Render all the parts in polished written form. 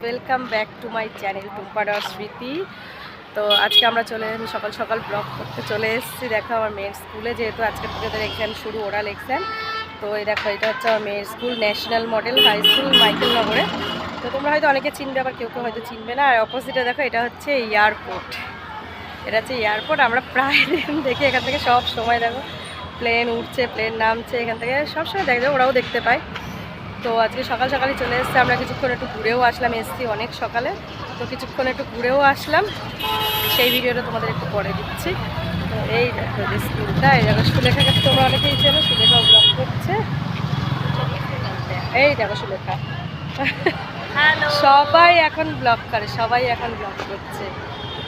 Welcome back to my channel টুম্পার স্মৃতি। তো আজকে আমরা সকাল সকাল ব্লগ করতে চলে এসেছি। দেখো আমার মেয়ের স্কুলে, যেহেতু আজকে থেকে ওদের এক্সাম শুরু, ওরাল এক্সাম। তো এই দেখো, এটা হচ্ছে আমার মেয়ের school, national model high school, Michael নগরে। তো তোমরা হয়তো অনেকে চিনবে, আবার কেউ কেউ হয়তো চিনবে না। আর অপোজিটে দেখো, এটা হচ্ছে এয়ারপোর্ট। এটা হচ্ছে এয়ারপোর্ট। আমরা প্রায় দিন দেখি এখান থেকে, সব সময় দেখো প্লেন উঠছে, প্লেন নামছে, এখান থেকে সবসময় দেখা যায়, ওরাও দেখতে পায়। তো আজকে সকাল সকালই চলে এসেছে। আমরা কিছুক্ষণ একটু ঘুরেও আসলাম, এসছি অনেক সকালে। তো কিছুক্ষণ একটু ঘুরেও আসলাম, সেই ভিডিওটা তোমাদের একটু পরে দিচ্ছি। তো এই দেখো যে স্কুলটা, এই দেখো সুলেখাকে তোমরা অনেকেই চেনো, সুলেখা ব্লগ করছে। এই দেখো সুলেখা, সবাই এখন ব্লগ করে, সবাই এখন ব্লগ করছে।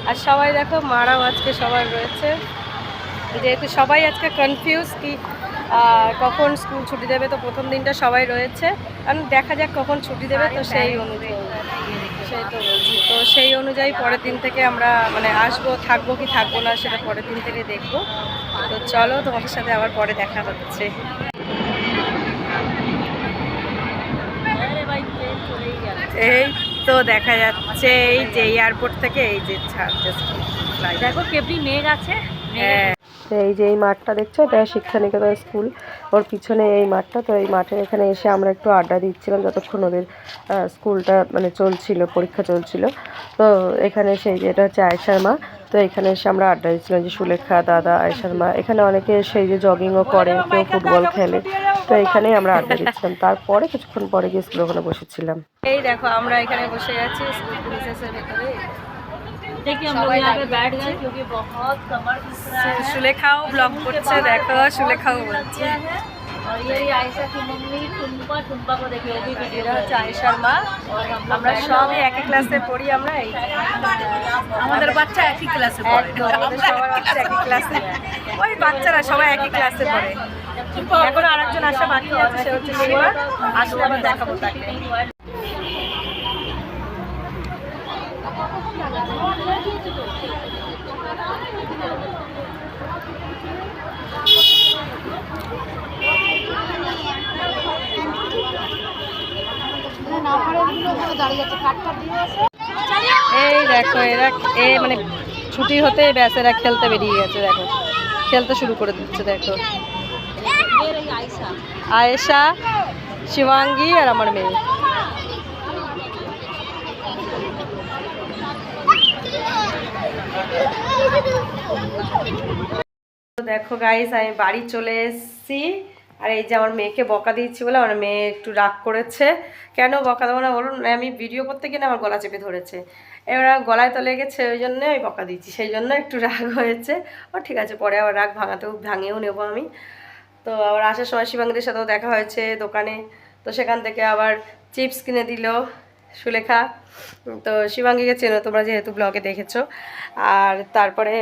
আর সবাই দেখো মারাও আজকে সবাই রয়েছে, যেহেতু সবাই আজকে কনফিউজ কি কখন স্কুল ছুটি দেবে। তো প্রথম দিনটা সবাই রয়েছে, কারণ দেখা যাক কখন ছুটি দেবে। তো সেই অনুযায়ী তো সেই অনুযায়ী পরের দিন থেকে আমরা আসবো, থাকবো কি থাকবো না সেটা পরের দিন থেকে দেখবো। তো চলো, তোমাদের সাথে আবার পরে দেখা হচ্ছে। এই তো দেখা যাচ্ছে এই যে এয়ারপোর্ট থেকে এই যে দেখো কেমনি মেঘ আছে। এই যে এই মাঠটা দেখছো, এটা শিক্ষানিকেতন স্কুল, ওর পিছনে এই মাঠটা। তো এই মাঠের এখানে এসে আমরা একটু আড্ডা দিচ্ছিলাম যতক্ষণ ওদের স্কুলটা চলছিল, পরীক্ষা চলছিল। তো এখানে সেই যে এটা হচ্ছে আয়েশার মা। তো এখানে এসে আমরা আড্ডা দিচ্ছিলাম, যে সুলেখা দাদা, আয়েশার মা। এখানে অনেকে সেই যে জগিংও করে, কেউ ফুটবল খেলে। তো এখানেই আমরা আড্ডা দিচ্ছিলাম। তারপরে কিছুক্ষণ পরে গিয়ে স্কুলে ওখানে বসেছিলাম। এই দেখো আমরা এখানে বসে আছি স্কুল প্রিন্সেসের ভেতরে। সুলেখাও ব্লগ করছে, দেখো সুলেখাও বলছে। আয়েশার মা, আমরা সবাই একই ক্লাসে পড়ি। আমরা আমাদের বাচ্চা একই ক্লাসে পড়ে, সবার বাচ্চা একই ক্লাসে, ওই বাচ্চারা সবাই একই ক্লাসে পড়ে। এখন আরেকজন আসা বাকি আছে, সে হচ্ছে সীমা। আসলে আবার দেখাবো তাকে। এই দেখো এরা ছুটি হতে ব্যাস এরা খেলতে বেরিয়ে গেছে। দেখো খেলতে শুরু করে দিচ্ছে। দেখো আয়েশা, শিবাঙ্গী আর আমার মেয়ে। দেখো গাইস, আমি বাড়ি চলে এসেছি। আর এই যে আমার মেয়েকে বকা দিচ্ছি বলে আমার মেয়ে একটু রাগ করেছে। কেন বকা দেবো না বলুন, আমি ভিডিও করতে গিয়ে আমার গলা চেপে ধরেছে। এবার গলায় তো লেগেছে, ওই জন্য আমি বকা দিচ্ছি, সেই জন্য একটু রাগ হয়েছে। ও ঠিক আছে, পরে আবার রাগ ভাঙিয়েও নেবো আমি। তো আবার আসার সময় শিবাঙ্গীদের সাথেও দেখা হয়েছে দোকানে। তো সেখান থেকে আবার চিপস কিনে দিল সুলেখা। তো শিবাঙ্গীকে চেনো তোমরা, যেহেতু ব্লগে দেখেছো। আর তারপরে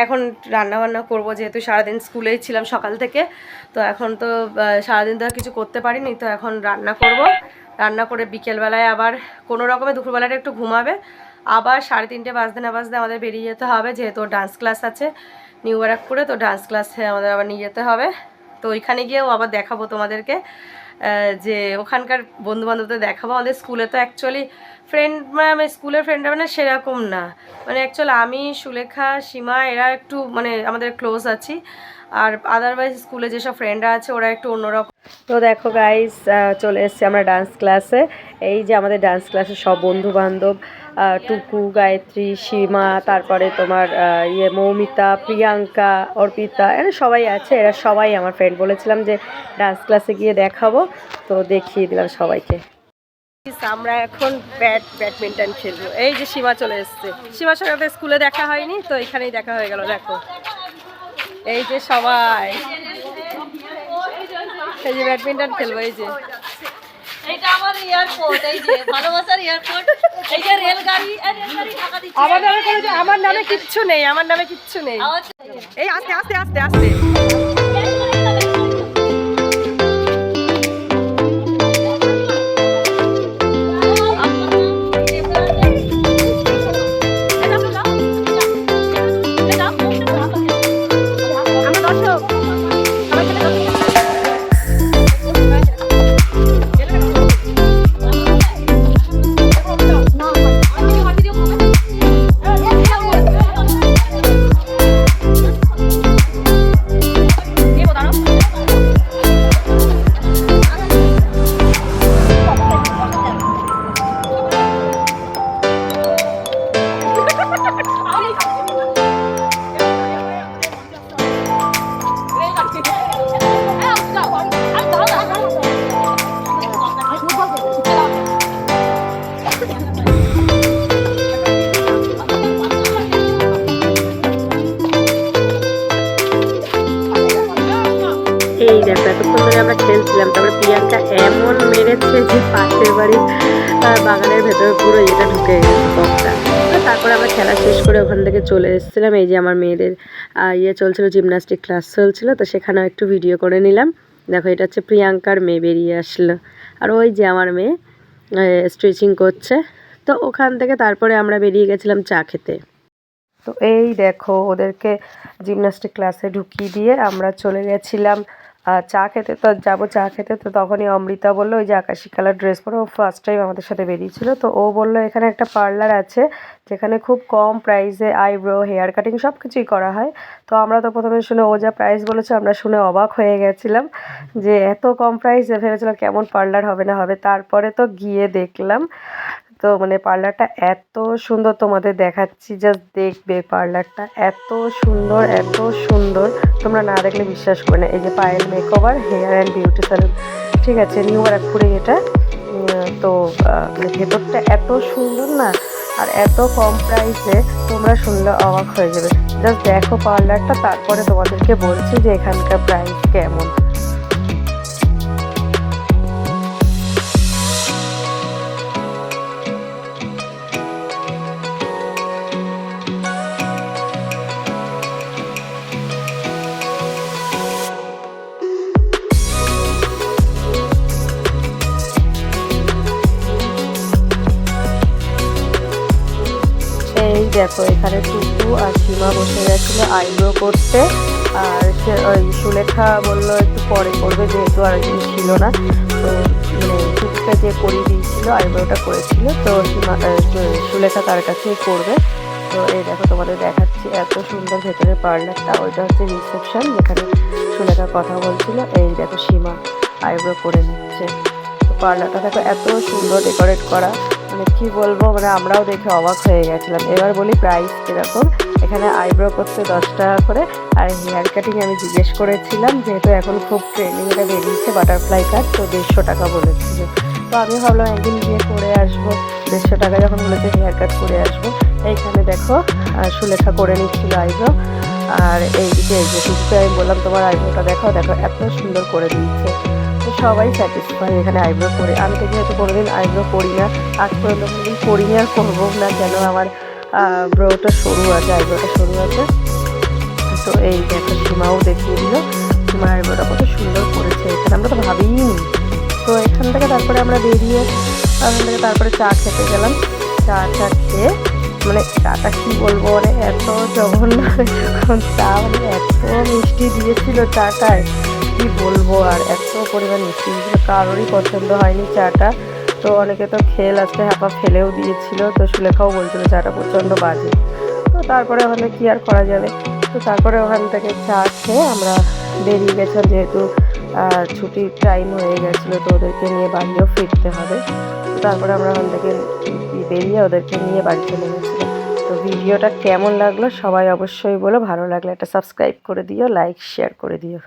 এখন রান্নাবান্না করব, যেহেতু সারাদিন স্কুলেই ছিলাম সকাল থেকে। তো এখন তো সারাদিন তো আর কিছু করতে পারিনি। তো এখন রান্না করব, রান্না করে বিকেলবেলায় আবার কোনো রকমে দুপুরবেলাটা একটু ঘুমাবে। আবার 3:30 বাজতে না বাজতে আমাদের বেরিয়ে যেতে হবে, যেহেতু ডান্স ক্লাস আছে নিউ ব্যারাকপুরে। তো ডান্স ক্লাসে আমাদের আবার নিয়ে যেতে হবে। তো ওইখানে গিয়েও আবার দেখাবো তোমাদেরকে, যে ওখানকার বন্ধুবান্ধবদের দেখাবো। আমাদের স্কুলে তো অ্যাকচুয়ালি ফ্রেন্ড, স্কুলের ফ্রেন্ডরা সেরকম না। অ্যাকচুয়ালি আমি, সুলেখা, সীমা এরা একটু আমাদের ক্লোজ আছি। আর আদারওয়াইজ স্কুলে যেসব ফ্রেন্ডরা আছে ওরা একটু অন্যরকম। তো দেখো গাইস, চলে এসেছি আমরা ডান্স ক্লাসে। এই যে আমাদের ডান্স ক্লাসের সব বন্ধুবান্ধব, টুকু, গায়ত্রী, সীমা, তারপরে তোমার মৌমিতা, প্রিয়াঙ্কা, অর্পিতা, এরা সবাই আছে। এরা সবাই আমার ফ্রেন্ড। বলেছিলাম যে ডান্স ক্লাসে গিয়ে দেখাবো, তো দেখিয়ে দিলাম সবাইকে। আমরা এখন ব্যাডমিন্টন খেলবো। এই যে সীমা চলে এসছে, সীমার সাথে স্কুলে দেখা হয়নি, তো এখানেই দেখা হয়ে গেল। দেখো এই যে সবাই, এই যে ব্যাডমিন্টন খেলবো। এই যে এইটা আমাদের এয়ারপোর্ট, এই যে ভালোবাসার এয়ারপোর্ট, এই যে রেলগাড়ি, টাকা দিচ্ছে। আমার নামে কিচ্ছু নেই, আমার নামে কিচ্ছু নেই। এই আস্তে আস্তে আস্তে আস্তে গেছিলাম। তারপরে প্রিয়াঙ্কা এমন মেরেছে যে পাশের বাড়ির বাগানের ভেতরে পুরো এটা ঢুকে গেছে বকটা। তারপরে আমরা খেলা শেষ করে ওখান থেকে চলে এসেছিলাম। এই যে আমার মেয়েদের চলছিল, জিমনাস্টিক ক্লাস চলছিল, তো সেখানেও একটু ভিডিও করে নিলাম। দেখো এটা হচ্ছে প্রিয়াঙ্কার মেয়ে বেরিয়ে আসলো, আর ওই যে আমার মেয়ে স্ট্রেচিং করছে। তো ওখান থেকে তারপরে আমরা বেরিয়ে গেছিলাম চা খেতে। তো এই দেখো ওদেরকে জিমনাস্টিক ক্লাসে ঢুকিয়ে দিয়ে আমরা চলে গেছিলাম চা খেতে। তো যাবো চা খেতে, তো তখনই অমৃতা বললো ওই যে আকাশি কালার ড্রেস পরে, ও ফার্স্ট টাইম আমাদের সাথে বেরিয়েছিল। তো ও বললো এখানে একটা পার্লার আছে যেখানে খুব কম প্রাইসে আইব্রো, হেয়ার কাটিং সব কিছুই করা হয়। তো আমরা তো প্রথমে শুনে ও যা প্রাইস বলেছে আমরা শুনে অবাক হয়ে গেছিলাম যে এত কম প্রাইসে, ভেবেছিলাম কেমন পার্লার হবে না হবে। তারপরে তো গিয়ে দেখলাম, তো মানে পার্লারটা এত সুন্দর, তোমাদের দেখাচ্ছি, জাস্ট দেখবে পার্লারটা এত সুন্দর, এত সুন্দর, তোমরা না দেখলে বিশ্বাস করবে না। এই যে Payel makeover hair and beauty salon, ঠিক আছে, নিউ ব্যারাকপুরে এটা। তো মানে ভেতরটা এত সুন্দর না, আর এত কম প্রাইসে, তোমরা শুনলে অবাক হয়ে যাবে। জাস্ট দেখো পার্লারটা, তারপরে তোমাদেরকে বলছি যে এখানকার প্রাইস কেমন। এই দেখো এখানে টুকু আর সীমা বসে গেছিলো আইব্রো করতে, আর সে ওই সুলেখা বললো একটু পরে করবে যেহেতু আর একদিন ছিল না। তো মানে টুকুকে যে করিয়ে দিয়েছিল আইব্রোটা করেছিল, তো সীমা সুলেখা তার কাছেই করবে। তো এই দেখো তোমাদের দেখাচ্ছি এত সুন্দর ভেতরে পার্লারটা। ওইটা হচ্ছে রিসেপশন যেখানে সুলেখা কথা বলছিল। এই দেখো সীমা আইব্রো করে নিচ্ছে। তো পার্লারটা দেখো এত সুন্দর ডেকোরেট করা, মানে কি বলবো, মানে আমরাও দেখে অবাক হয়ে গেছিলাম। এবার বলি প্রাইস কীরকম। এখানে আইব্রো করতে 10 টাকা করে, আর হেয়ার কাটিং আমি জিজ্ঞেস করেছিলাম যেহেতু এখন খুব ট্রেন্ডিংটা বেরিয়েছে বাটারফ্লাই কাট, তো 150 টাকা বলেছিল। তো আমি ভাবলাম একদিন গিয়ে করে আসবো, 150 টাকা যখন বলেছে হেয়ার কাট করে আসবো। এইখানে দেখো সুলেখা করে নিচ্ছিল আইব্রো, আর এইদিকে এই যে টুকুকে আমি বললাম তোমার আইব্রোটা দেখো, দেখো এত সুন্দর করে দিয়েছে। তো সবাই স্যাটিসফাই এখানে আইব্রো করে। আমি তো যেহেতু কোনোদিন আইব্রো করি না, আজ পর্যন্ত কোনোদিন করিনি আর করবো না, কেন আমার ব্রোটা সরু আছে, আইব্রোটা সরু আছে। তো এই দেখো সীমাও দেখিয়ে দিল তোমার আইব্রোটা কত সুন্দর করেছে, এখানে আমরা তো ভাবিনি। তো এখান থেকে তারপরে আমরা বেরিয়ে ওখান থেকে তারপরে চা খেতে গেলাম। চা খেয়ে মানে চাটা কী বলবো, মানে এত জঘন্য চা, মানে এত মিষ্টি দিয়েছিল চাটায়, কি বলবো, আর এত পরিমাণ মিষ্টি দিয়েছিল, কারোরই পছন্দ হয়নি চাটা। তো অনেকে তো খেয়ে লাস্টে হাঁপা ফেলেও দিয়েছিল। তো সুলেখাও বলছিল চাটা প্রচণ্ড বাজে। তো তারপরে ওখানে কি আর করা যাবে। তো তারপরে ওখান থেকে চা খেয়ে আমরা বেরিয়ে গেছিলাম, যেহেতু ছুটির টাইম হয়ে গেছিলো, তো ওদেরকে নিয়ে বাড়িও ফিরতে হবে। তো তারপরে আমরা ওখান থেকে বেরিয়ে ওদেরকে নিয়ে বাড়ি চলে গেছিলাম। তো ভিডিওটা কেমন লাগলো সবাই অবশ্যই বলো, ভালো লাগলে একটা সাবস্ক্রাইব করে দিও, লাইক শেয়ার করে দিও।